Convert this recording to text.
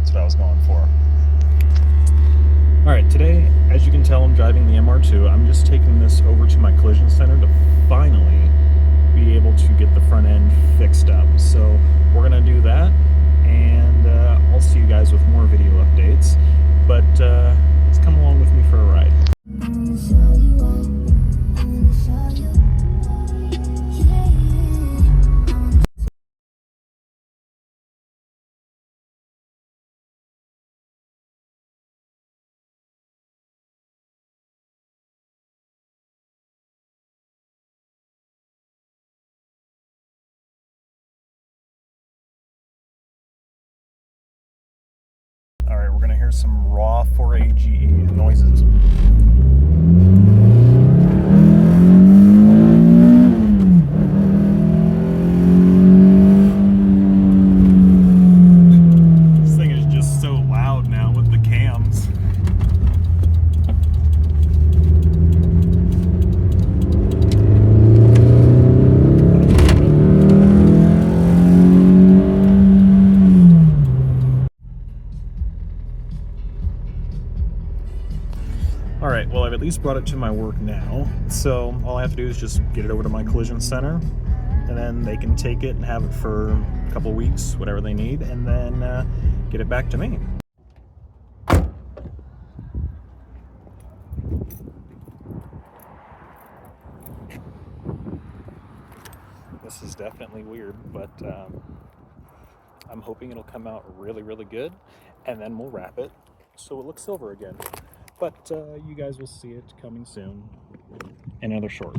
That's what I was going for. Alright, today, as you can tell, I'm driving the MR2. I'm just taking this over to my collision center to finally be able to get the front end fixed up. So we're going to do that, and I'll see you guys with more video updates. But let's come along with me for a ride. Alright, we're going to hear some raw 4AGE noises. This thing is just so loud now with the cams. Alright, well, I've at least brought it to my work now, so all I have to do is just get it over to my collision center, and then they can take it and have it for a couple weeks, whatever they need, and then get it back to me. This is definitely weird, but I'm hoping it'll come out really, really good, and then we'll wrap it so it looks silver again. But you guys will see it coming soon in another short.